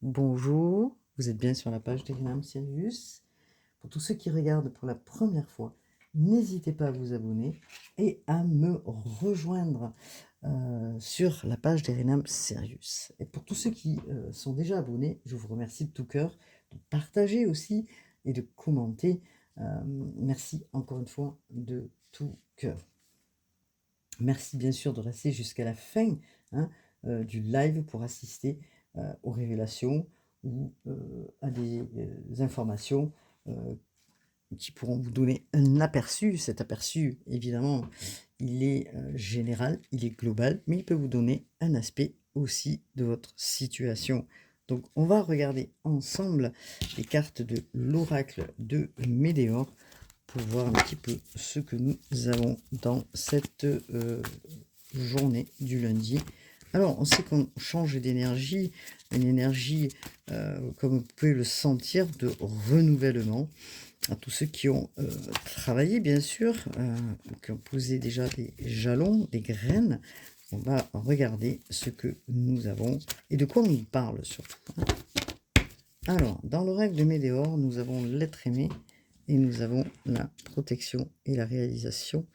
Bonjour, vous êtes bien sur la page d'Elinam Sirius. Pour tous ceux qui regardent pour la première fois, n'hésitez pas à vous abonner et à me rejoindre sur la page d'Elinam Sirius. Et pour tous ceux qui sont déjà abonnés, je vous remercie de tout cœur de partager aussi et de commenter. Merci encore une fois de tout cœur. Merci bien sûr de rester jusqu'à la fin hein, du live pour assister aux révélations ou à des informations qui pourront vous donner un aperçu. Cet aperçu, évidemment, il est général, il est global, mais il peut vous donner un aspect aussi de votre situation. Donc, on va regarder ensemble les cartes de l'oracle de Médéor pour voir un petit peu ce que nous avons dans cette journée du lundi. Alors, on sait qu'on change d'énergie, une énergie, comme vous pouvez le sentir, de renouvellement. À tous ceux qui ont travaillé, bien sûr, qui ont posé déjà des jalons, des graines, on va regarder ce que nous avons et de quoi on nous parle surtout. Alors, dans l'oracle de Médéor, nous avons l'être aimé et nous avons la protection et la réalisation.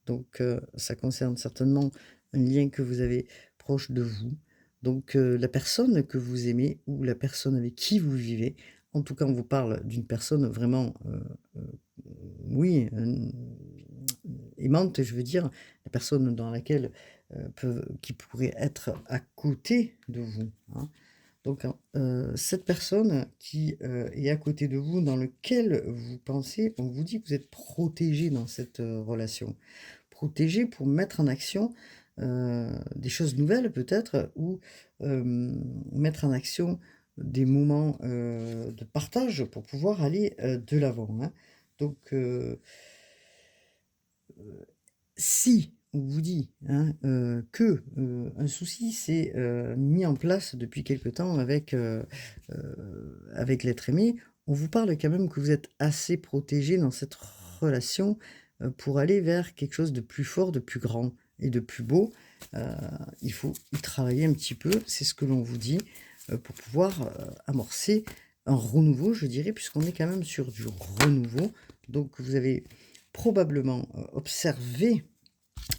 Donc, ça concerne certainement un lien que vous avez proche de vous. Donc, la personne que vous aimez ou la personne avec qui vous vivez. En tout cas, on vous parle d'une personne vraiment, oui, aimante, je veux dire, la personne dans laquelle qui pourrait être à côté de vous. Hein. Donc, cette personne qui est à côté de vous, dans lequel vous pensez, on vous dit que vous êtes protégé dans cette relation. Protégé pour mettre en action des choses nouvelles peut-être, ou mettre en action des moments de partage pour pouvoir aller de l'avant. Hein. Donc, si on vous dit hein, que un souci s'est mis en place depuis quelque temps avec l'être aimé, on vous parle quand même que vous êtes assez protégé dans cette relation pour aller vers quelque chose de plus fort, de plus grand et de plus beau. Il faut y travailler un petit peu, c'est ce que l'on vous dit, pour pouvoir amorcer un renouveau, je dirais, puisqu'on est quand même sur du renouveau. Donc vous avez probablement observé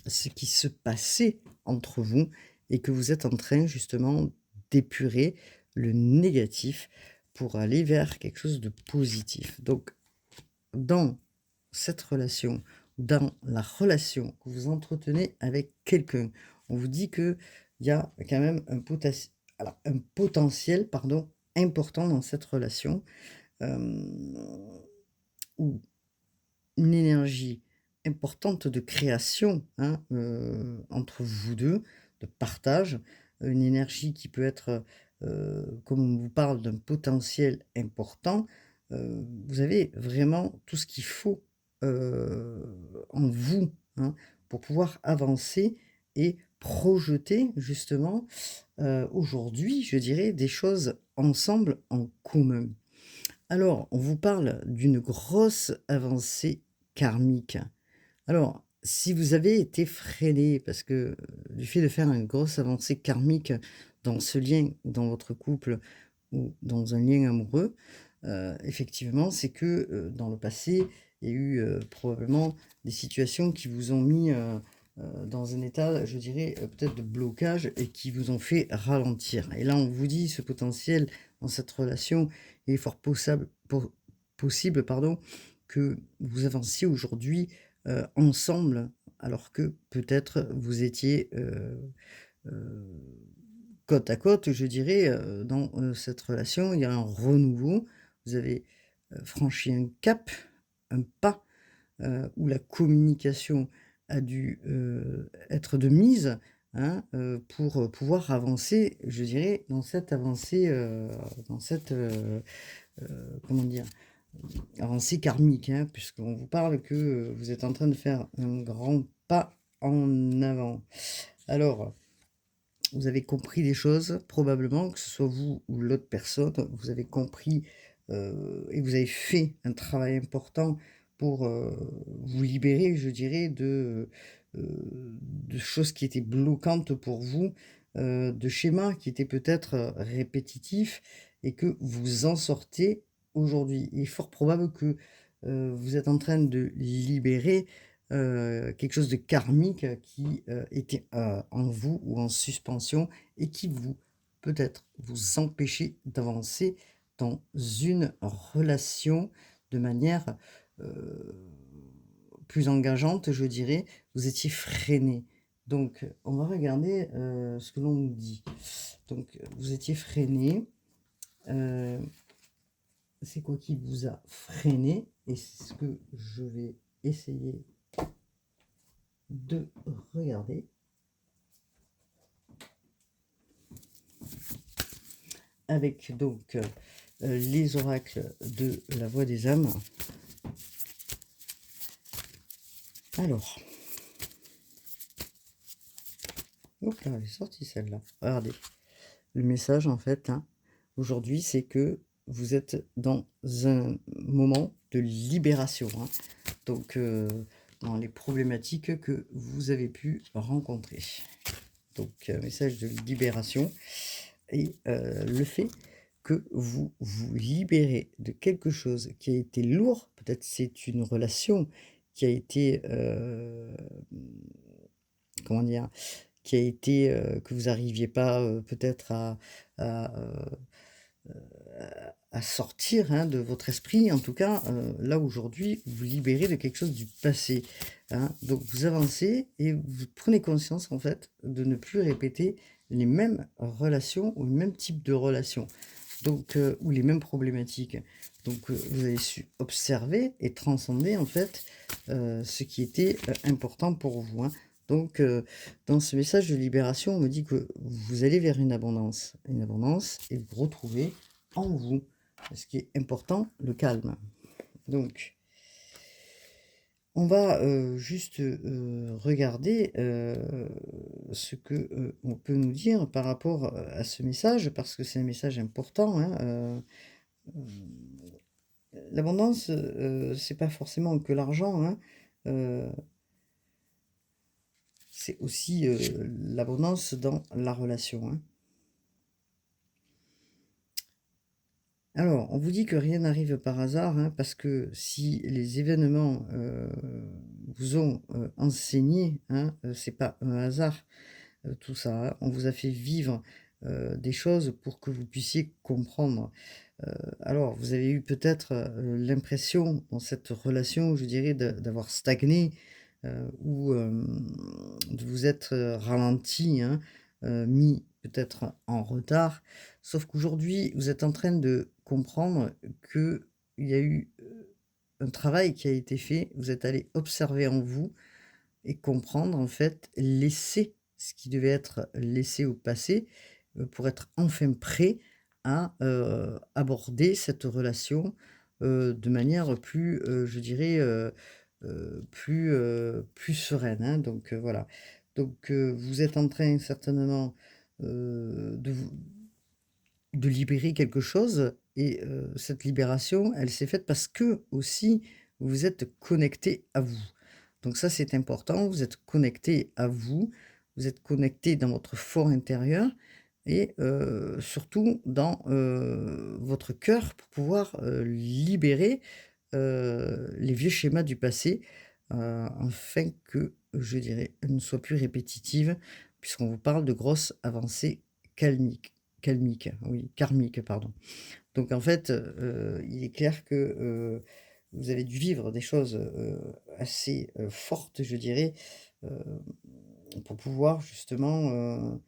ce qui se passait entre vous et que vous êtes en train justement d'épurer le négatif pour aller vers quelque chose de positif. Donc, dans cette relation, dans la relation que vous entretenez avec quelqu'un, on vous dit qu'il y a quand même un potentiel pardon, important dans cette relation, où une énergie importante de création hein, entre vous deux, de partage, une énergie qui peut être, comme on vous parle d'un potentiel important, vous avez vraiment tout ce qu'il faut en vous hein, pour pouvoir avancer et projeter justement aujourd'hui, je dirais, des choses ensemble en commun. Alors, on vous parle d'une grosse avancée karmique. Alors, si vous avez été freiné, parce que du fait de faire une grosse avancée karmique dans ce lien, ou dans votre couple, ou dans un lien amoureux, effectivement, c'est que dans le passé, il y a eu probablement des situations qui vous ont mis dans un état, je dirais, peut-être de blocage et qui vous ont fait ralentir. Et là, on vous dit, ce potentiel dans cette relation il est fort possible pardon, que vous avanciez aujourd'hui ensemble, alors que peut-être vous étiez côte à côte, je dirais, dans cette relation. Il y a un renouveau. Vous avez franchi un cap, un pas où la communication a dû être de mise hein, pour pouvoir avancer, je dirais, dans cette avancée, dans cette, comment dire, avancée karmique, hein, puisqu'on vous parle que vous êtes en train de faire un grand pas en avant. Alors, vous avez compris des choses, probablement, que ce soit vous ou l'autre personne, vous avez compris et vous avez fait un travail important pour vous libérer, je dirais, de choses qui étaient bloquantes pour vous, de schémas qui étaient peut-être répétitifs et que vous en sortez aujourd'hui. Il est fort probable que vous êtes en train de libérer quelque chose de karmique qui était en vous ou en suspension et qui peut-être vous empêcher d'avancer dans une relation de manière euh, plus engageante, je dirais. Vous étiez freiné. Donc, on va regarder ce que l'on nous dit. Donc, vous étiez freiné. C'est quoi qui vous a freiné? Et c'est ce que je vais essayer de regarder. Avec donc les oracles de la voix des âmes. Alors, hop là, elle est sortie celle-là. Regardez, le message en fait, hein, aujourd'hui, c'est que vous êtes dans un moment de libération. Hein. Donc, dans les problématiques que vous avez pu rencontrer. Donc, message de libération. Et le fait que vous vous libérez de quelque chose qui a été lourd, peut-être c'est une relation qui a été, comment dire? Qui a été, que vous n'arriviez pas, peut-être à, à sortir, hein, de votre esprit. En tout cas, là, aujourd'hui, vous vous libérez de quelque chose du passé, hein. Donc vous avancez et vous prenez conscience, en fait, de ne plus répéter les mêmes relations ou le même type de relations, donc ou les mêmes problématiques. Donc vous avez su observer et transcender, en fait, ce qui était, important pour vous, hein. Donc dans ce message de libération, on me dit que vous allez vers une abondance et vous retrouvez en vous, ce qui est important, le calme. Donc, on va juste regarder ce que on peut nous dire par rapport à ce message, parce que c'est un message important. Hein, l'abondance, c'est pas forcément que l'argent. Hein, c'est aussi l'abondance dans la relation. Hein. Alors, on vous dit que rien n'arrive par hasard, hein, parce que si les événements vous ont enseigné, hein, c'est pas un hasard tout ça. Hein. On vous a fait vivre des choses pour que vous puissiez comprendre. Alors, vous avez eu peut-être l'impression dans cette relation, je dirais, d'avoir stagné ou de vous être ralenti, hein, mis peut-être en retard. Sauf qu'aujourd'hui, vous êtes en train de comprendre qu'il y a eu un travail qui a été fait. Vous êtes allé observer en vous et comprendre, en fait, laisser ce qui devait être laissé au passé pour être enfin prêt à aborder cette relation de manière plus, je dirais, plus sereine. Hein. Donc voilà. Donc vous êtes en train certainement de libérer quelque chose et cette libération, elle s'est faite parce que aussi vous êtes connecté à vous. Donc ça, c'est important, vous êtes connecté à vous, vous êtes connecté dans votre fort intérieur et surtout dans votre cœur pour pouvoir libérer les vieux schémas du passé afin que, je dirais, elles ne soient plus répétitives puisqu'on vous parle de grosses avancées karmiques, pardon. Donc en fait, il est clair que vous avez dû vivre des choses assez fortes, je dirais, heu, pour pouvoir justement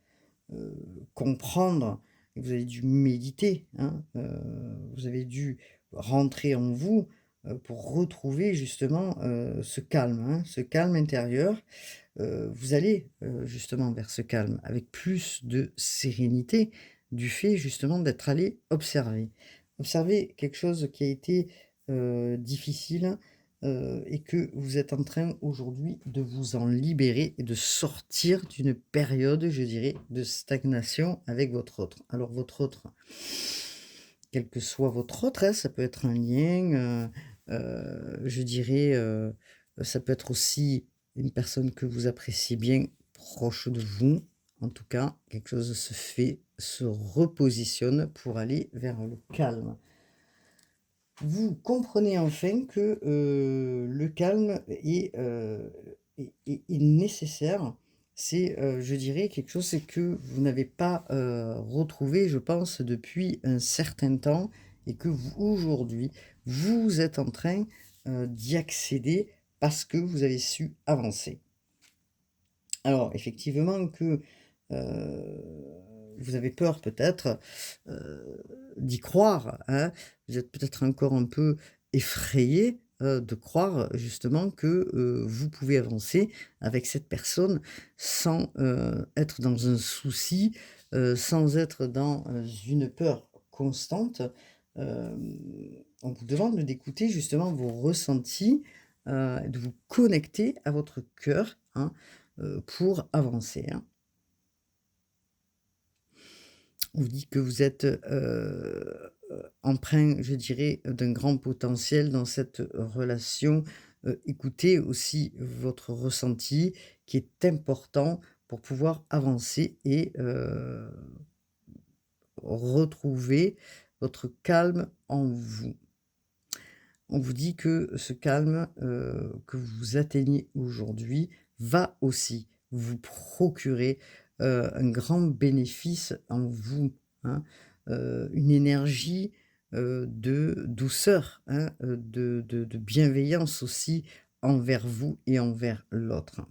comprendre. Et vous avez dû méditer, hein, vous avez dû rentrer en vous pour retrouver justement ce calme, hein, ce calme intérieur. Vous allez justement vers ce calme avec plus de sérénité du fait justement d'être allé observer. Observer quelque chose qui a été difficile et que vous êtes en train aujourd'hui de vous en libérer et de sortir d'une période, je dirais, de stagnation avec votre autre. Alors votre autre, quel que soit votre autre, hein, ça peut être un lien, je dirais, ça peut être aussi une personne que vous appréciez bien, proche de vous, En tout cas, quelque chose se fait, se repositionne pour aller vers le calme. Vous comprenez enfin que, le calme est nécessaire. C'est, je dirais quelque chose, c'est que vous n'avez pas, retrouvé, je pense, depuis un certain temps et que vous, aujourd'hui, vous êtes en train, d'y accéder parce que vous avez su avancer. Alors effectivement que, vous avez peur peut-être, d'y croire, hein. Vous êtes peut-être encore un peu effrayé, de croire justement que, vous pouvez avancer avec cette personne sans, être dans un souci, sans être dans, une peur constante. On vous demande d'écouter justement vos ressentis, de vous connecter à votre cœur, hein, pour avancer, hein. On vous dit que vous êtes, empreint, je dirais, d'un grand potentiel dans cette relation. Écoutez aussi votre ressenti qui est important pour pouvoir avancer et retrouver votre calme en vous. On vous dit que ce calme, que vous atteignez aujourd'hui va aussi vous procurer, un grand bénéfice en vous, hein. Une énergie, de douceur, hein, de bienveillance aussi envers vous et envers l'autre.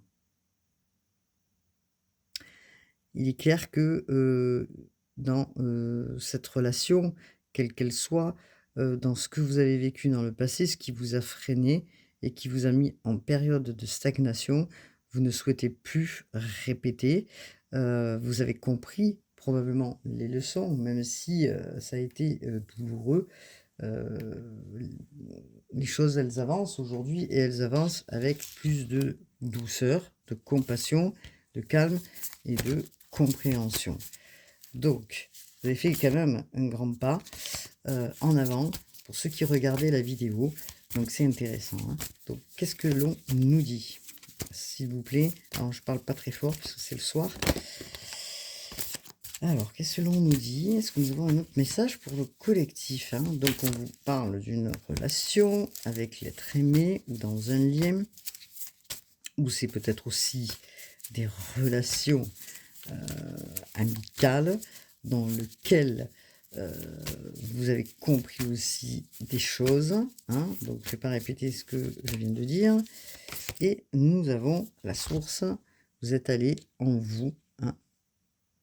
Il est clair que, dans, cette relation, quelle qu'elle soit, dans ce que vous avez vécu dans le passé, ce qui vous a freiné et qui vous a mis en période de stagnation, vous ne souhaitez plus répéter. Vous avez compris probablement les leçons, même si, ça a été, douloureux. Heu, les choses, elles avancent aujourd'hui et elles avancent avec plus de douceur, de compassion, de calme et de compréhension. Donc, vous avez fait quand même un grand pas, en avant pour ceux qui regardaient la vidéo, donc c'est intéressant, hein. Donc qu'est-ce que l'on nous dit? S'il vous plaît, alors je parle pas très fort parce que c'est le soir. Alors, qu'est-ce que l'on nous dit? Est-ce que nous avons un autre message pour le collectif, hein? Donc on vous parle d'une relation avec l'être aimé ou dans un lien, ou c'est peut-être aussi des relations, heu, amicales dans lequel, heu, vous avez compris aussi des choses, hein. Donc je ne vais pas répéter ce que je viens de dire et nous avons la source. Vous êtes allé en vous, hein.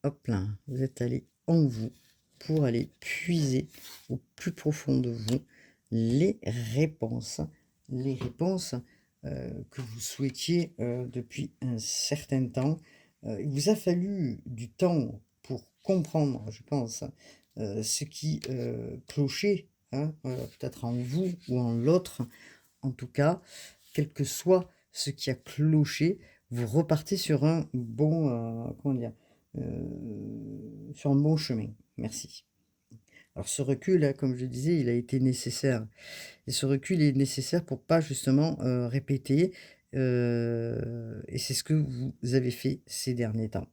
Hop là, vous êtes allé en vous pour aller puiser au plus profond de vous les réponses, les réponses, que vous souhaitiez, depuis un certain temps. Il vous a fallu du temps pour comprendre, je pense, ce qui, clochait, hein, peut-être en vous ou en l'autre. En tout cas, quel que soit ce qui a cloché, vous repartez sur un bon, comment dire? Sur un bon chemin. Merci. Alors ce recul, hein, comme je disais, il a été nécessaire et ce recul est nécessaire pour pas justement, répéter, et c'est ce que vous avez fait ces derniers temps.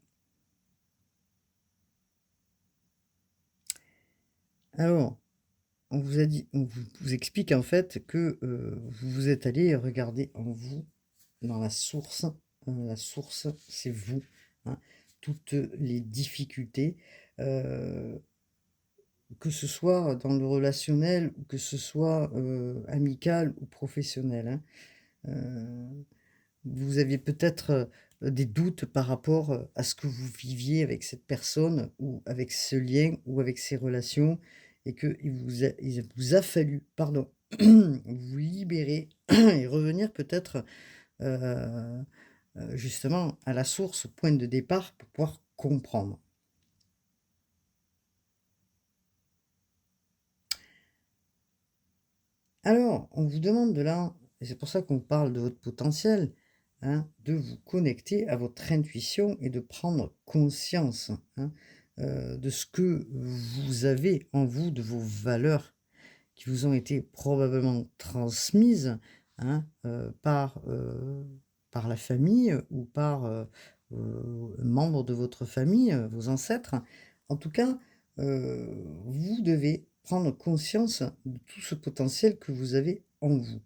Alors, on vous explique en fait que, vous vous êtes allé regarder en vous, dans la source c'est vous, hein. Toutes les difficultés, heu que ce soit dans le relationnel ou que ce soit, amical ou professionnel, hein. Heu, vous aviez peut-être, des doutes par rapport, à ce que vous viviez avec cette personne ou avec ce lien ou avec ces relations et qu'il vous a fallu, pardon, vous libérer et revenir peut-être, heu justement à la source, au point de départ pour pouvoir comprendre. Alors, on vous demande de là, et c'est pour ça qu'on parle de votre potentiel, hein, de vous connecter à votre intuition et de prendre conscience, hein, de ce que vous avez en vous, de vos valeurs qui vous ont été probablement transmises, hein, par la famille ou par, membres de votre famille, vos ancêtres. En tout cas, vous devez prendre conscience de tout ce potentiel que vous avez en vous.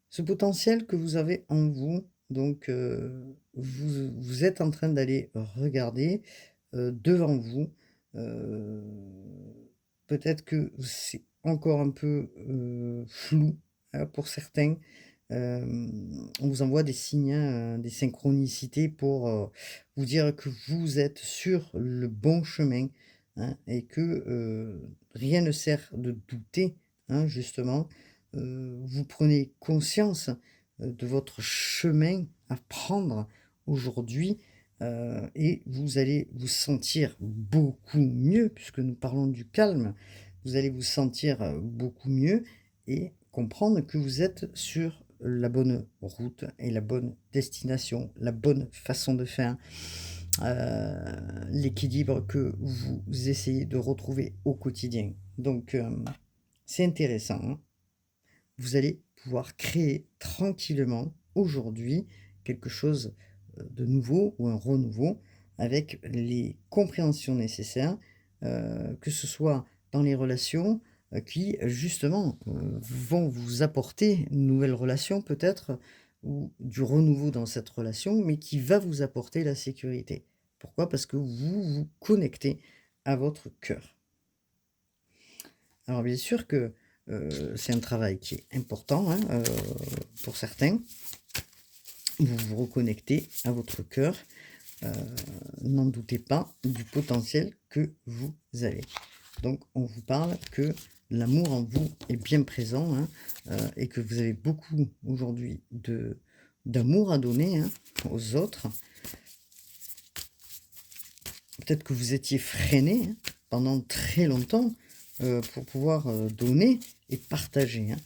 Ce potentiel que vous avez en vous, donc vous êtes en train d'aller regarder, devant vous, heu, peut-être que c'est encore un peu, flou, pour certains. On vous envoie des signes, hein, des synchronicités pour, vous dire que vous êtes sur le bon chemin, hein, et que, rien ne sert de douter, hein, justement. Vous prenez conscience, de votre chemin à prendre aujourd'hui, et vous allez vous sentir beaucoup mieux puisque nous parlons du calme. Vous allez vous sentir, beaucoup mieux et comprendre que vous êtes sur la bonne route et la bonne destination, la bonne façon de faire, l'équilibre que vous essayez de retrouver au quotidien. Donc, c'est intéressant, hein. Vous allez pouvoir créer tranquillement aujourd'hui quelque chose, de nouveau ou un renouveau avec les compréhensions nécessaires, que ce soit dans les relations, qui justement, vont vous apporter une nouvelle relation peut-être ou du renouveau dans cette relation, mais qui va vous apporter la sécurité. Pourquoi? Parce que vous vous connectez à votre cœur. Alors bien sûr que, c'est un travail qui est important, hein, pour certains. Vous vous reconnectez à votre cœur, heu, n'en doutez pas du potentiel que vous avez. Donc on vous parle que l'amour en vous est bien présent, hein, et que vous avez beaucoup aujourd'hui d'amour à donner, hein, aux autres. Peut-être que vous étiez freiné, hein, pendant très longtemps, pour pouvoir, donner et partager, hein.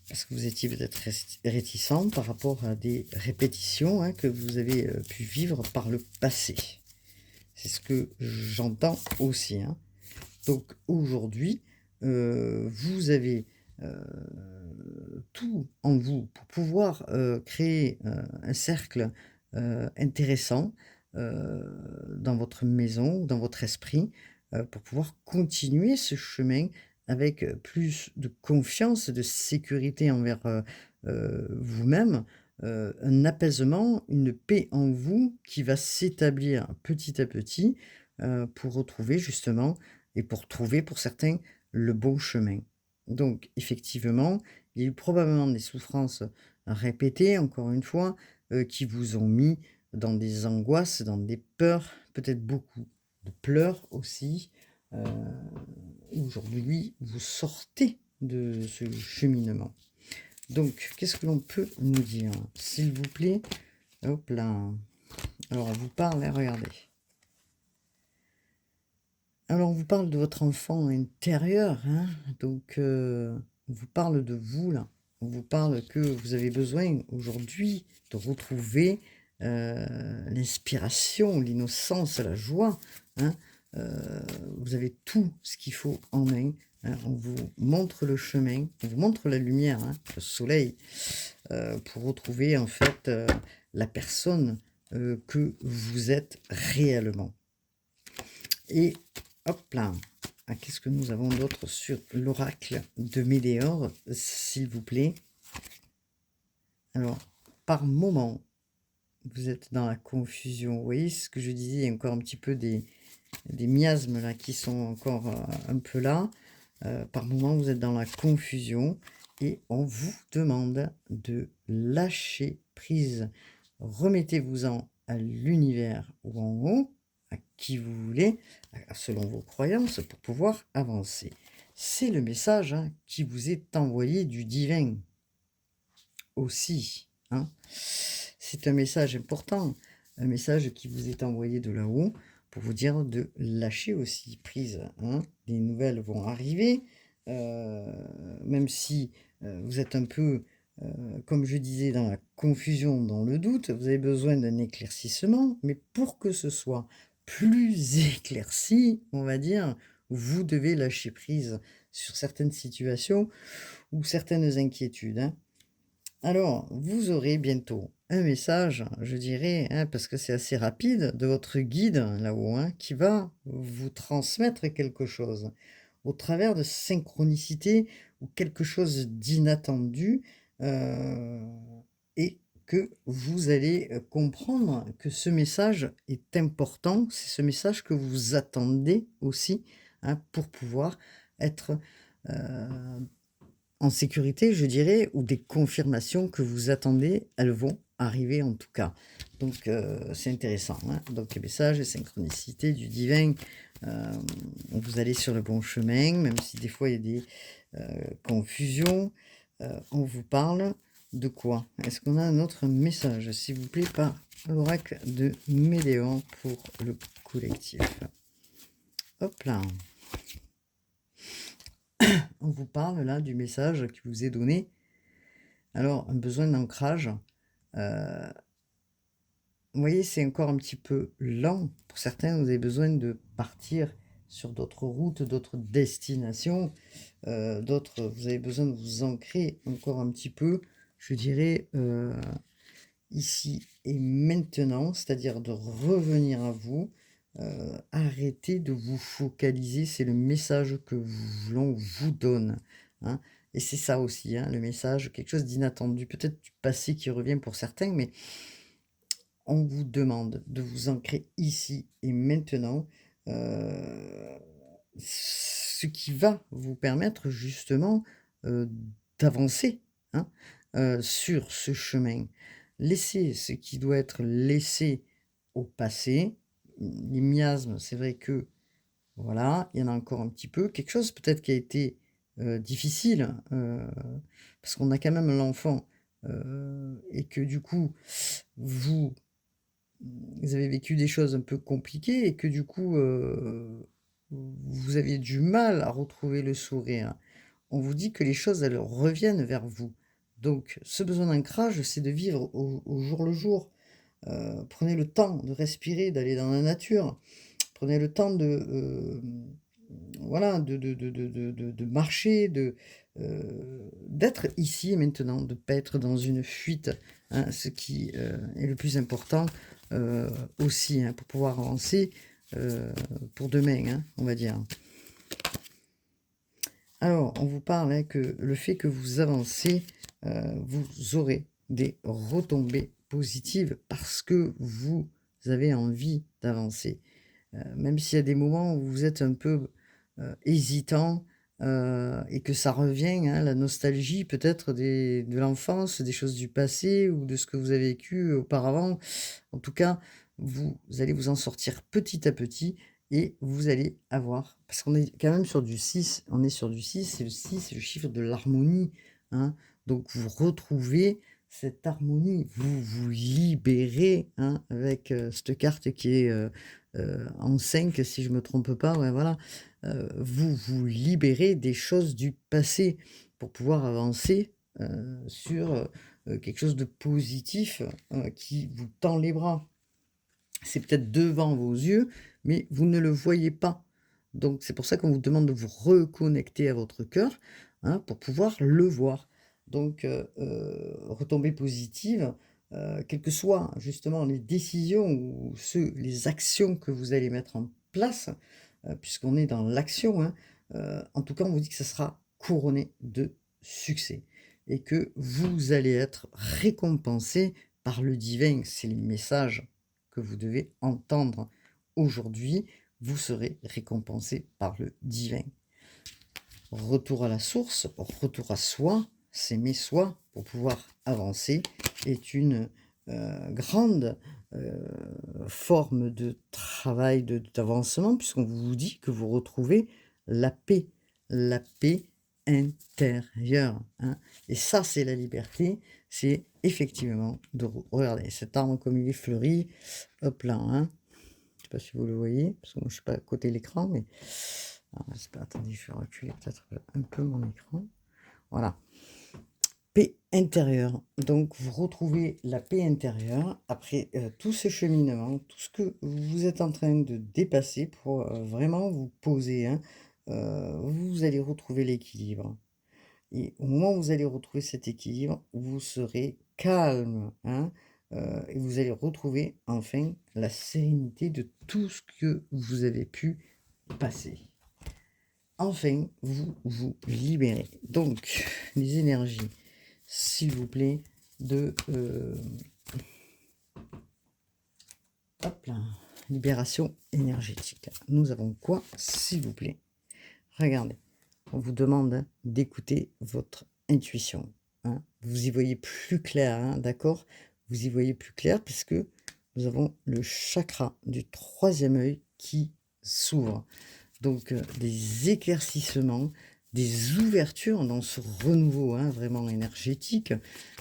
Parce que vous étiez peut-être réticent par rapport à des répétitions, hein, que vous avez, pu vivre par le passé. C'est ce que j'entends aussi, hein. Donc aujourd'hui, vous avez, tout en vous pour pouvoir, créer, un cercle, intéressant, dans votre maison ou dans votre esprit, pour pouvoir continuer ce chemin avec, plus de confiance, de sécurité envers, vous-même, un apaisement, une paix en vous qui va s'établir petit à petit, pour retrouver justement et pour trouver pour certains le bon chemin. Donc effectivement, il y a eu probablement des souffrances répétées, encore une fois, qui vous ont mis dans des angoisses, dans des peurs, peut-être beaucoup de pleurs aussi. Heu, Aujourd'hui, vous sortez de ce cheminement. Donc, qu'est-ce que l'on peut nous dire? S'il vous plaît, hop là. Alors on vous parle, hein, regardez. Alors on vous parle de votre enfant intérieur, hein, donc on vous parle de vous là. On vous parle que vous avez besoin aujourd'hui de retrouver, l'inspiration, l'innocence, la joie, hein. Vous avez tout ce qu'il faut en main, hein. On vous montre le chemin, on vous montre la lumière, hein, le soleil, pour retrouver en fait, la personne, que vous êtes réellement. Et hop là! Ah, qu'est-ce que nous avons d'autre sur l'oracle de Médéor, s'il vous plaît? Alors, par moment, vous êtes dans la confusion. Vous voyez ce que je disais, il y a encore un petit peu des miasmes là qui sont encore, un peu là. Par moment, vous êtes dans la confusion et on vous demande de lâcher prise. Remettez-vous-en à l'univers ou en haut, à qui vous voulez, selon vos croyances, pour pouvoir avancer. C'est le message, hein, qui vous est envoyé du divin aussi, hein. C'est un message important, un message qui vous est envoyé de là-haut pour vous dire de lâcher aussi prise, hein. Les nouvelles vont arriver, heu, même si, vous êtes un peu, comme je disais, dans la confusion, dans le doute, vous avez besoin d'un éclaircissement, mais pour que ce soit plus éclairci, on va dire, vous devez lâcher prise sur certaines situations ou certaines inquiétudes, hein. Alors, vous aurez bientôt un message, je dirais, hein, parce que c'est assez rapide, de votre guide là-haut, hein, qui va vous transmettre quelque chose au travers de synchronicité ou quelque chose d'inattendu, heu et que vous allez, comprendre que ce message est important. C'est ce message que vous attendez aussi, hein, pour pouvoir être, heu en sécurité, je dirais, ou des confirmations que vous attendez, elles vont arriver en tout cas. Donc, c'est intéressant, hein. Donc les messages, les synchronicités du divin, hem, vous allez sur le bon chemin, même si des fois il y a des, confusions. On vous parle de quoi? Est-ce qu'on a un autre message, s'il vous plaît, par l'oracle de Méléon pour le collectif? Hop là! On vous parle là du message qui vous est donné. Alors, un besoin d'ancrage, heu, vous voyez, c'est encore un petit peu lent. Pour certains, vous avez besoin de partir sur d'autres routes, d'autres destinations, d'autres vous avez besoin de vous ancrer encore un petit peu, je dirais, ici et maintenant, c'est-à-dire de revenir à vous, arrêtez de vous focaliser, c'est le message que l'on vous donne, hein, et c'est ça aussi, hein, le message, quelque chose d'inattendu, peut-être du passé qui revient pour certains, mais on vous demande de vous ancrer ici et maintenant, heu, ce qui va vous permettre justement, heu, d'avancer, hein, sur ce chemin. Laissez ce qui doit être laissé au passé. Les miasmes, c'est vrai que, voilà, il y en a encore un petit peu. Quelque chose peut-être qui a été, difficile, parce qu'on a quand même l'enfant, et que du coup, vous vous avez vécu des choses un peu compliquées et que du coup, vous aviez du mal à retrouver le sourire. On vous dit que les choses, elles reviennent vers vous. Donc ce besoin d'ancrage, c'est de vivre au jour le jour. Prenez le temps de respirer, d'aller dans la nature. Prenez le temps de, voilà, de marcher, d'être ici et maintenant, de ne pas être dans une fuite, hein, ce qui, est le plus important, aussi, hein, pour pouvoir avancer, pour demain, hein, on va dire. Alors, on vous parle, hein, que le fait que vous avancez, vous aurez des retombées positives parce que vous avez envie d'avancer. Même s'il y a des moments où vous êtes un peu, hésitant, et que ça revient, hein, la nostalgie peut-être de l'enfance, des choses du passé ou de ce que vous avez vécu auparavant. En tout cas, vous allez vous en sortir petit à petit et vous allez avoir parce qu'on est quand même sur du 6. On est sur du 6. Et le 6, c'est le chiffre de l'harmonie, hein. Donc vous retrouvez cette harmonie, vous vous libérez, hein, avec, cette carte qui est, en 5 si je me trompe pas, ouais, voilà. Vous vous libérez des choses du passé pour pouvoir avancer, sur, quelque chose de positif, qui vous tend les bras. C'est peut-être devant vos yeux, mais vous ne le voyez pas. Donc c'est pour ça qu'on vous demande de vous reconnecter à votre cœur, hein, pour pouvoir le voir. Donc, retombées positives, quelles que soient justement les décisions ou les actions que vous allez mettre en place, puisqu'on est dans l'action, hein, en tout cas, on vous dit que ça sera couronné de succès et que vous allez être récompensé par le divin. C'est le message que vous devez entendre aujourd'hui. Vous serez récompensé par le divin. Retour à la source, retour à soi, s'aimer soi pour pouvoir avancer est une, grande, forme de travail d'avancement puisqu'on vous dit que vous retrouvez la paix intérieure, hein, et ça, c'est la liberté, c'est effectivement de regardez cet arbre comme il est fleuri, hop là, hein. Je sais pas si vous le voyez, parce que moi je suis pas à côté de l'écran, mais alors, c'est pas attendez, je vais reculer peut-être un peu mon écran. Voilà, paix intérieure. Donc vous retrouvez la paix intérieure après, tout ce cheminement, tout ce que vous êtes en train de dépasser pour, vraiment vous poser, hein, vous allez retrouver l'équilibre. Et au moment où vous allez retrouver cet équilibre, vous serez calme, hein, et vous allez retrouver enfin la sérénité de tout ce que vous avez pu passer. Enfin, vous vous libérez. Donc, les énergies, s'il vous plaît, de hop là, libération énergétique. Nous avons quoi, s'il vous plaît? Regardez, on vous demande d'écouter votre intuition, hein. Vous y voyez plus clair, hein, d'accord? Vous y voyez plus clair puisque nous avons le chakra du troisième œil qui s'ouvre. Donc, des éclaircissements, des ouvertures dans ce renouveau, hein, vraiment énergétique,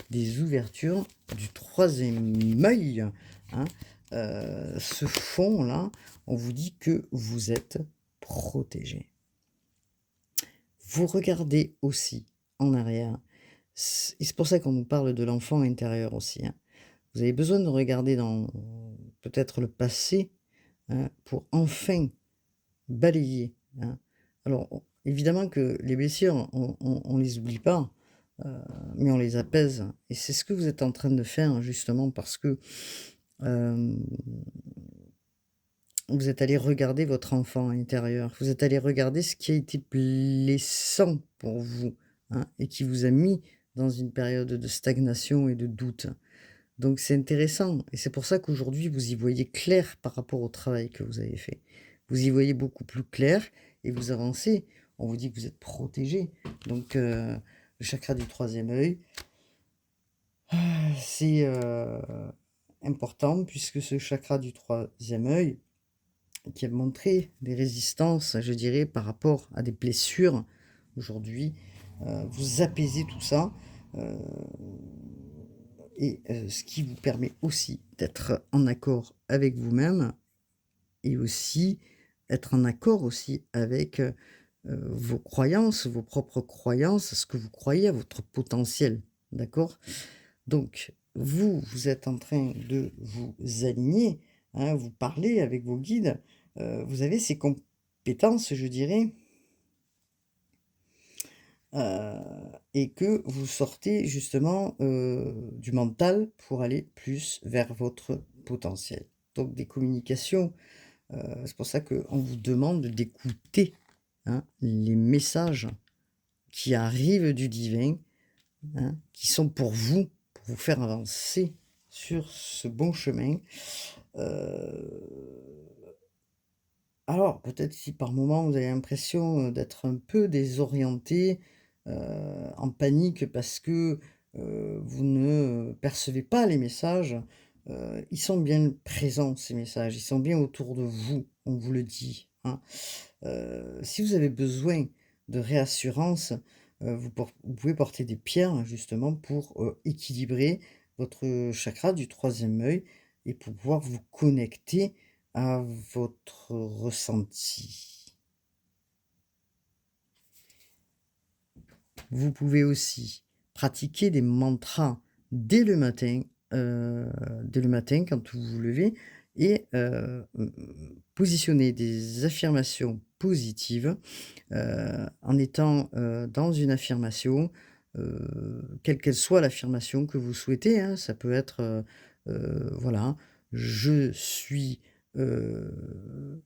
des ouvertures du troisième œil, hein, se font là. On vous dit que vous êtes protégé. Vous regardez aussi en arrière. Et c'est pour ça qu'on nous parle de l'enfant intérieur aussi, hein. Vous avez besoin de regarder dans peut-être le passé, hein, pour enfin balayer, hein. Alors, évidemment que les blessures, on les oublie pas, mais on les apaise. Et c'est ce que vous êtes en train de faire justement parce que hem, vous êtes allé regarder votre enfant intérieur. Vous êtes allé regarder ce qui a été blessant pour vous, hein, et qui vous a mis dans une période de stagnation et de doute. Donc c'est intéressant et c'est pour ça qu'aujourd'hui vous y voyez clair par rapport au travail que vous avez fait. Vous y voyez beaucoup plus clair et vous avancez. On vous dit que vous êtes protégé. Donc le chakra du troisième œil, c'est important puisque ce chakra du troisième œil qui a montré des résistances, je dirais, par rapport à des blessures aujourd'hui, vous apaisez tout ça. euh, et ce qui vous permet aussi d'être en accord avec vous-même et aussi être en accord aussi avec, vos croyances, vos propres croyances, ce que vous croyez à votre potentiel, d'accord? Donc vous êtes en train de vous aligner, hein, vous parlez avec vos guides, vous avez ces compétences, je dirais, et que vous sortez justement, du mental pour aller plus vers votre potentiel. Donc des communications, c'est pour ça qu'on vous demande d'écouter, hein, les messages qui arrivent du divin, hein, qui sont pour vous faire avancer sur ce bon chemin. Alors peut-être si par moment vous avez l'impression, d'être un peu désorienté, en panique parce que, vous ne percevez pas les messages, ils sont bien présents ces messages, ils sont bien autour de vous, on vous le dit, hein. Si vous avez besoin de réassurance, vous pouvez porter des pierres justement pour, équilibrer votre chakra du troisième œil et pour pouvoir vous connecter à votre ressenti. Vous pouvez aussi pratiquer des mantras dès le matin, quand vous vous levez et positionner des affirmations positives, en étant, dans une affirmation, quelle qu'elle soit l'affirmation que vous souhaitez, hein. Ça peut être, voilà: «Je suis, heu,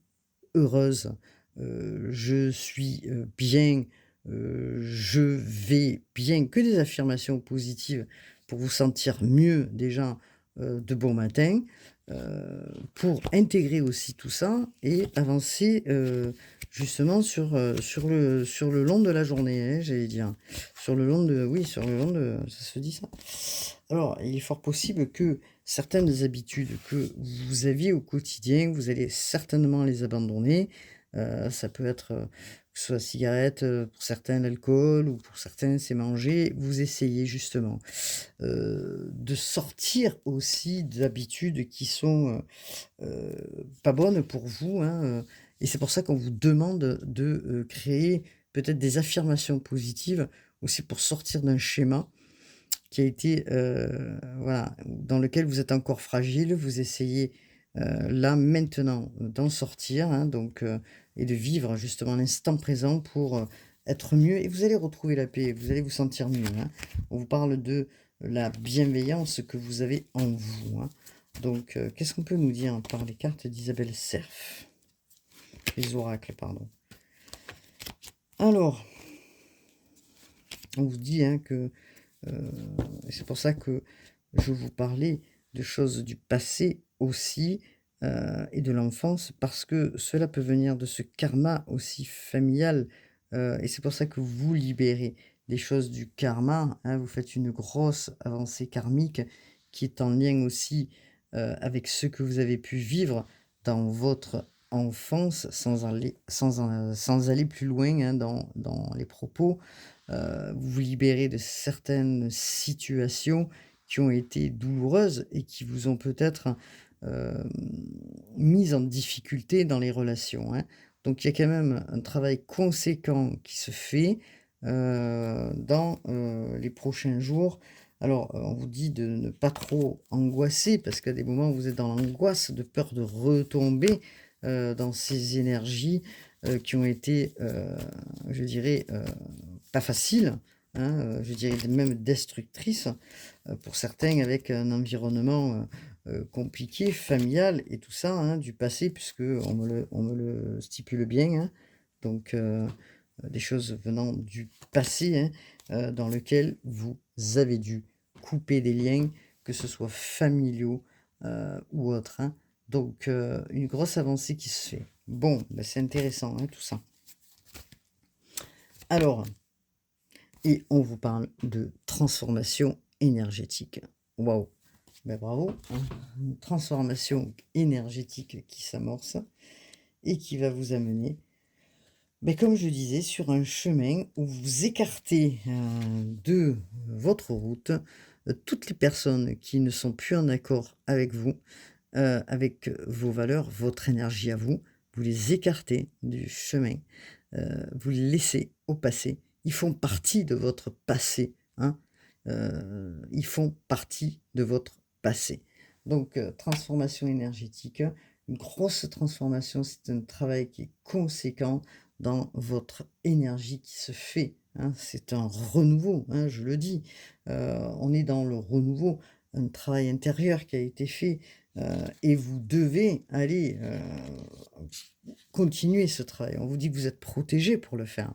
heureuse, je suis, bien, je vais bien». Que des affirmations positives pour vous sentir mieux déjà, de bon matin, pour intégrer aussi tout ça et avancer, justement sur le long de la journée, hein, j'allais dire. Sur le long de oui, sur le long de ça se dit ça? Alors, il est fort possible que certaines habitudes que vous aviez au quotidien, vous allez certainement les abandonner. Ça peut être, que ce soit la cigarette, pour certains l'alcool ou pour certains c'est manger. Vous essayez justement, de sortir aussi d'habitudes qui sont, pas bonnes pour vous, hein, et c'est pour ça qu'on vous demande de, créer peut-être des affirmations positives aussi pour sortir d'un schéma qui a été, voilà, dans lequel vous êtes encore fragile. Vous essayez, là, maintenant, d'en sortir, hein, donc et de vivre justement l'instant présent pour, être mieux et vous allez retrouver la paix, vous allez vous sentir mieux, hein. On vous parle de la bienveillance que vous avez en vous, hein. Donc, qu'est-ce qu'on peut nous dire par les cartes d'Isabelle Cerf? Les oracles, pardon. Alors, on vous dit hein, que c'est pour ça que je vous parlais de choses du passé aussi et de l'enfance, parce que cela peut venir de ce karma aussi familial et c'est pour ça que vous libérez des choses du karma, hein, vous faites une grosse avancée karmique qui est en lien aussi avec ce que vous avez pu vivre dans votre enfance sans aller plus loin hein, dans les propos. Vous vous libérez de certaines situations qui ont été douloureuses et qui vous ont peut-être, hem, mise en difficulté dans les relations, hein. Donc il y a quand même un travail conséquent qui se fait, dans, les prochains jours. Alors, on vous dit de ne pas trop angoisser parce qu'à des moments, vous êtes dans l'angoisse, de peur de retomber, dans ces énergies, qui ont été, je dirais, pas faciles, hein, je dirais même destructrices, pour certains avec un environnement, compliqué, familial et tout ça, hein, du passé puisque on me le stipule bien, hein. Donc des choses venant du passé, hein, dans lequel vous avez dû couper des liens, que ce soit familiaux, ou autres, hein. Donc une grosse avancée qui se fait. Bon, bah, c'est intéressant, hein, tout ça. Alors et on vous parle de transformation énergétique. Waouh! Ben bravo, hein. Une transformation énergétique qui s'amorce et qui va vous amener, beh, comme je disais, sur un chemin où vous écartez, de votre route, toutes les personnes qui ne sont plus en accord avec vos valeurs, votre énergie à vous. Vous les écartez du chemin, vous les laissez au passé. Ils font partie de votre passé, hein. Ils font partie de votre passé. Donc, transformation énergétique, une grosse transformation, c'est un travail qui est conséquent dans votre énergie qui se fait, hein. C'est un renouveau, hein, je le dis. On est dans le renouveau, un travail intérieur qui a été fait, et vous devez aller, continuer ce travail. On vous dit que vous êtes protégé pour le faire.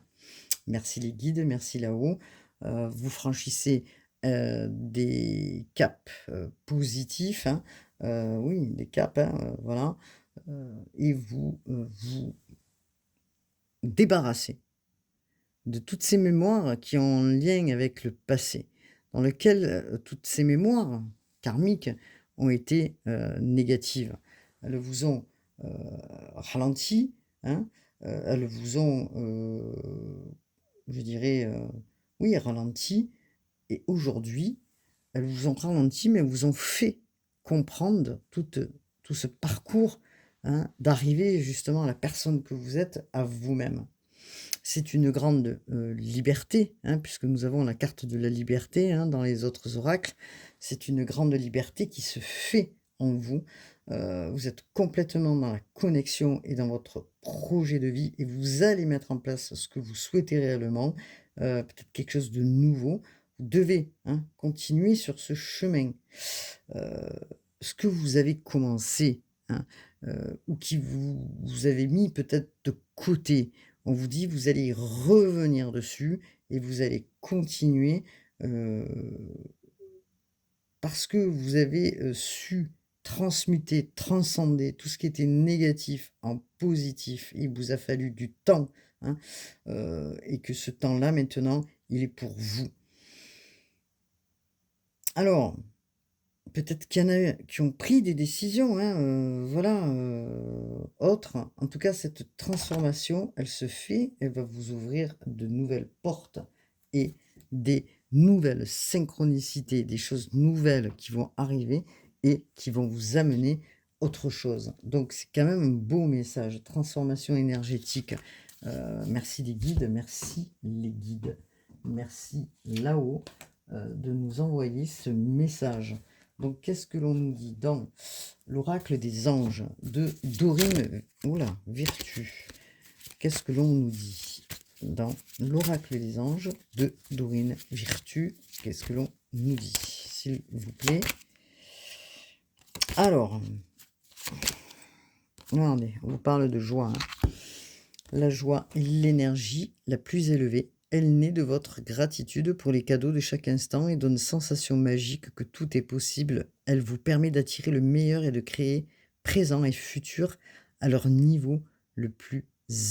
Merci les guides, merci là-haut. Vous franchissez, des caps, positifs, hein, oui, des caps, hein, voilà, et vous, vous débarrassez de toutes ces mémoires qui ont un lien avec le passé, dans lequel, toutes ces mémoires karmiques ont été, négatives. Elles vous ont, heu, ralenti, hein, elles vous ont, je dirais, oui ralenti et aujourd'hui, elles vous ont ralenti, mais vous ont fait comprendre tout ce parcours, hein, d'arriver justement à la personne que vous êtes, à vous-même. C'est une grande, liberté, hein, puisque nous avons la carte de la liberté, hein, dans les autres oracles. C'est une grande liberté qui se fait en vous. Vous êtes complètement dans la connexion et dans votre projet de vie et vous allez mettre en place ce que vous souhaitez réellement, peut-être quelque chose de nouveau. Vous devez, hein, continuer sur ce chemin. Heu, Ce que vous avez commencé, hein, ou qui vous avez mis peut-être de côté, on vous dit: «Vous allez revenir dessus et vous allez continuer», heu, parce que vous avez, su transmuter, transcender tout ce qui était négatif en positif. Il vous a fallu du temps, hein, et que ce temps-là maintenant, il est pour vous. Alors peut-être qu'il y en a qui ont pris des décisions, hein, voilà, autres. En tout cas, cette transformation, elle se fait, elle va vous ouvrir de nouvelles portes et des nouvelles synchronicités, des choses nouvelles qui vont arriver et qui vont vous amener autre chose. Donc c'est quand même un beau message, transformation énergétique. Merci les guides, merci les guides. Merci là-haut, de nous envoyer ce message. Donc, qu'est-ce que l'on nous dit dans l'oracle des anges de Dorine, oula, Virtue? Qu'est-ce que l'on nous dit? dans l'oracle des anges de Dorine Virtue. Qu'est-ce que l'on nous dit, s'il vous plaît? Alors, regardez, on vous parle de joie. La joie est l'énergie la plus élevée. Elle naît de votre gratitude pour les cadeaux de chaque instant et donne sensation magique que tout est possible. Elle vous permet d'attirer le meilleur et de créer présent et futur à leur niveau le plus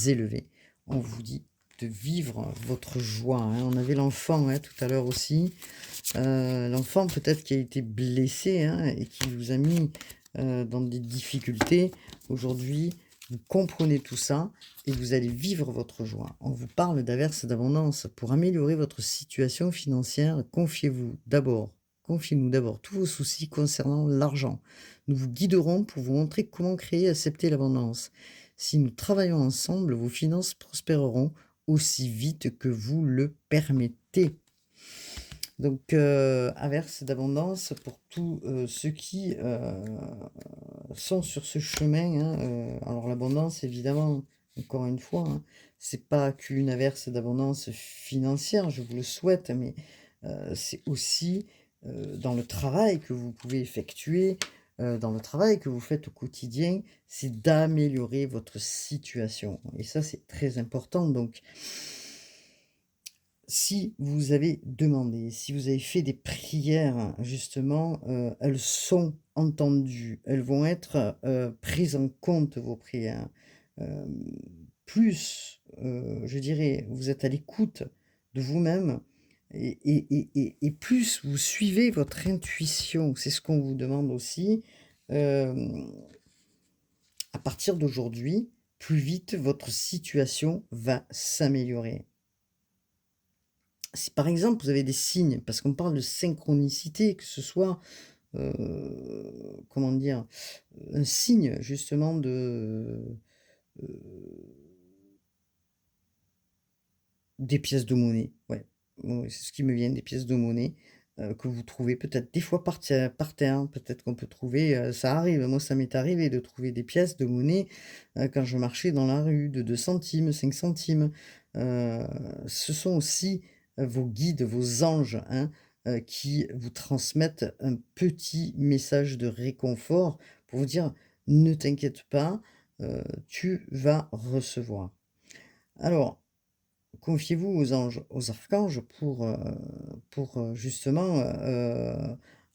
élevé. On vous dit de vivre votre joie. On avait l'enfant tout à l'heure aussi. L'enfant peut-être qui a été blessé et qui vous a mis dans des difficultés. Aujourd'hui, vous comprenez tout ça et vous allez vivre votre joie. On vous parle d'averse d'abondance. Pour améliorer votre situation financière, confiez-nous d'abord tous vos soucis concernant l'argent. Nous vous guiderons pour vous montrer comment créer et accepter l'abondance. Si nous travaillons ensemble, vos finances prospéreront aussi vite que vous le permettez. Donc, averse d'abondance pour tous ceux qui sont sur ce chemin. Alors, l'abondance, évidemment, encore une fois, c'est pas qu'une averse d'abondance financière, je vous le souhaite, mais c'est aussi dans le travail que vous pouvez effectuer, dans le travail que vous faites au quotidien, c'est d'améliorer votre situation. Et ça, c'est très important. Donc, si vous avez demandé, si vous avez fait des prières, justement, elles sont entendues. Elles vont être, prises en compte, vos prières. Plus, je dirais, vous êtes à l'écoute de vous-même et plus vous suivez votre intuition. C'est ce qu'on vous demande aussi. À partir d'aujourd'hui, plus vite votre situation va s'améliorer. Si par exemple vous avez des signes, parce qu'on parle de synchronicité, que ce soit, comment dire? Un signe justement heu, des pièces de monnaie, ouais. Ouais, c'est ce qui me vient, des pièces de monnaie, que vous trouvez peut-être des fois par terre, peut-être qu'on peut trouver, ça arrive, moi ça m'est arrivé de trouver des pièces de monnaie, quand je marchais dans la rue de 2 centimes, 5 centimes. Heu, Ce sont aussi, vos guides, vos anges, qui vous transmettent un petit message de réconfort pour vous dire: «Ne t'inquiète pas, tu vas recevoir». Alors, confiez-vous aux anges, aux archanges pour justement,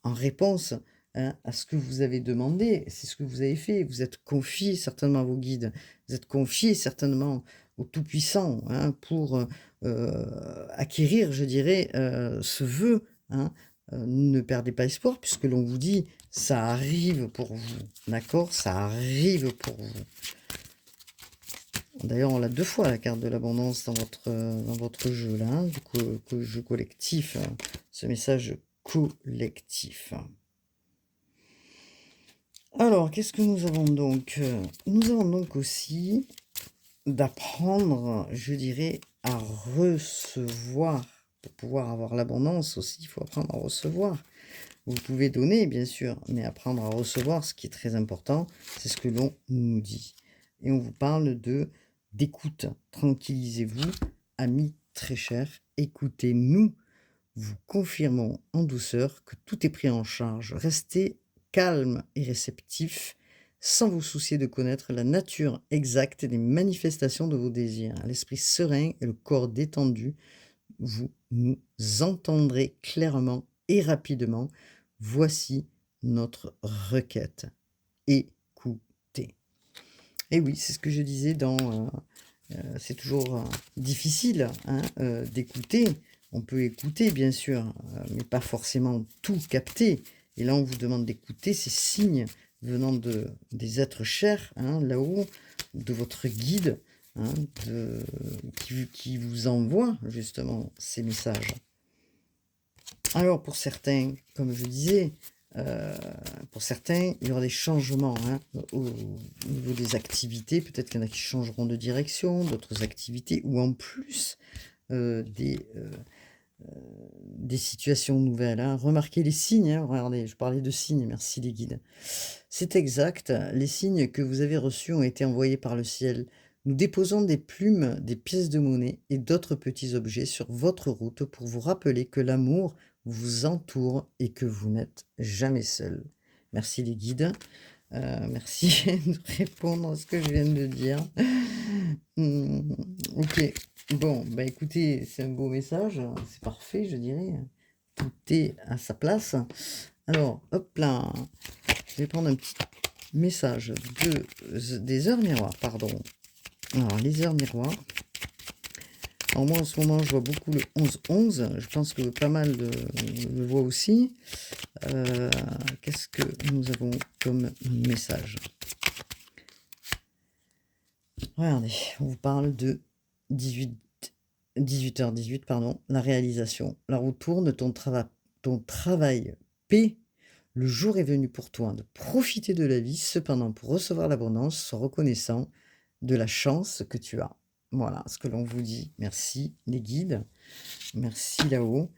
en réponse, à ce que vous avez demandé. C'est ce que vous avez fait. Vous êtes confié certainement à vos guides. Vous êtes confié certainement au Tout-Puissant, pour, acquérir, je dirais, ce vœu, Ne perdez pas espoir puisque l'on vous dit: «Ça arrive pour vous», d'accord? Ça arrive pour vous. D'ailleurs, on l'a 2 fois la carte de l'abondance dans votre jeu là, du jeu collectif, ce message collectif. Alors, qu'est-ce que nous avons donc? Nous avons donc aussi d'apprendre, je dirais, à recevoir. Pour pouvoir avoir l'abondance aussi, il faut apprendre à recevoir. Vous pouvez donner, bien sûr, mais apprendre à recevoir, ce qui est très important, c'est ce que l'on nous dit. Et on vous parle d'écoute. Tranquillisez-vous, amis très chers, écoutez-nous. Vous confirmons en douceur que tout est pris en charge. Restez calme et réceptif, sans vous soucier de connaître la nature exacte des manifestations de vos désirs. L'esprit serein et le corps détendu, vous nous entendrez clairement et rapidement. Voici notre requête. Écoutez. Et oui, c'est ce que je disais c'est toujours difficile d'écouter. On peut écouter, bien sûr, mais pas forcément tout capter. Et là, on vous demande d'écouter ces signes venant des êtres chers, là-haut, de votre guide, hein, qui vous envoie justement ces messages. Alors pour certains, comme je disais, pour certains, il y aura des changements au niveau des activités. Peut-être qu'il y en a qui changeront de direction, d'autres activités, ou en plus des situations nouvelles. Remarquez les signes. Regardez, je parlais de signes, merci les guides. C'est exact, les signes que vous avez reçus ont été envoyés par le ciel Nous déposons des plumes, des pièces de monnaie et d'autres petits objets sur votre route pour vous rappeler que l'amour vous entoure et que vous n'êtes jamais seul. Merci les guides. Merci de répondre à ce que je viens de dire. OK. Bon, bah, écoutez, c'est un beau message, c'est parfait, je dirais. Tout est à sa place. Alors, hop là, je vais prendre un petit message des heures miroirs, pardon. Alors, les heures miroirs. Alors moi, en ce moment, je vois beaucoup le 11-11. Je pense que pas mal le voient aussi. Qu'est-ce que nous avons comme message? Regardez, on vous parle de 18h18, pardon, la réalisation. La roue tourne, ton travail paie. Le jour est venu pour toi de profiter de la vie. Cependant, pour recevoir l'abondance, sois reconnaissant de la chance que tu as. Voilà ce que l'on vous dit. Merci les guides. Merci là-haut.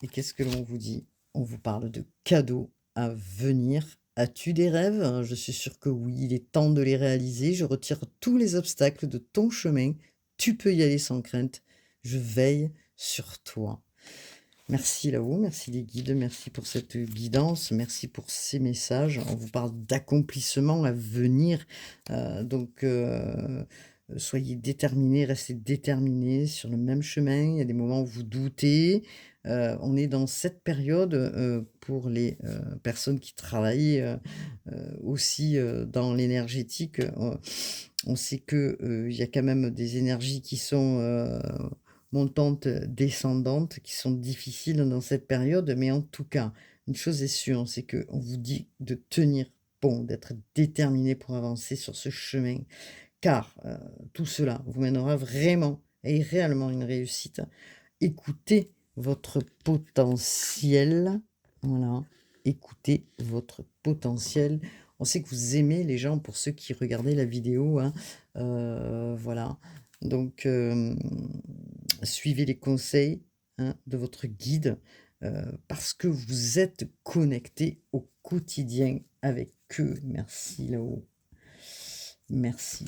Et qu'est-ce que l'on vous dit? On vous parle de cadeaux à venir. As-tu des rêves? Je suis sûre que oui, il est temps de les réaliser. Je retire tous les obstacles de ton chemin. Tu peux y aller sans crainte. Je veille sur toi. Merci là-haut, merci les guides, merci pour cette guidance, merci pour ces messages. On vous parle d'accomplissement à venir, donc soyez déterminés, restez déterminés sur le même chemin. Il y a des moments où vous doutez. On est dans cette période, pour les, personnes qui travaillent, aussi, dans l'énergétique, on sait que, il y a quand même des énergies qui sont, montantes, descendantes, qui sont difficiles dans cette période. Mais en tout cas, une chose est sûre, c'est qu'on vous dit de tenir bon, d'être déterminé pour avancer sur ce chemin. Car, tout cela vous mènera vraiment et réellement à une réussite. Écoutez votre potentiel, voilà, écoutez votre potentiel. On sait que vous aimez les gens, pour ceux qui regardaient la vidéo, hein, voilà. Donc, suivez les conseils, hein, de votre guide, parce que vous êtes connecté au quotidien avec eux. Merci là-haut. Merci.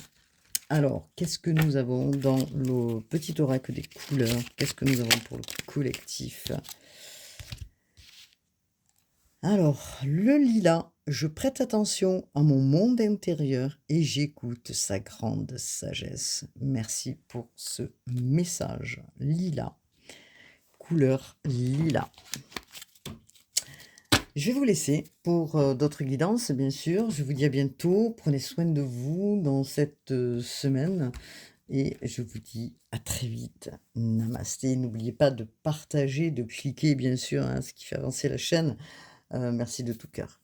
Alors, qu'est-ce que nous avons dans le petit oracle des couleurs? Qu'est-ce que nous avons pour le collectif? Alors, le lilas, je prête attention à mon monde intérieur et j'écoute sa grande sagesse. Merci pour ce message. Lilas, couleur lilas. Je vais vous laisser pour d'autres guidances, bien sûr. Je vous dis à bientôt. Prenez soin de vous dans cette semaine. Et je vous dis à très vite. Namasté. N'oubliez pas de partager, de cliquer, bien sûr, hein, ce qui fait avancer la chaîne. Merci de tout cœur.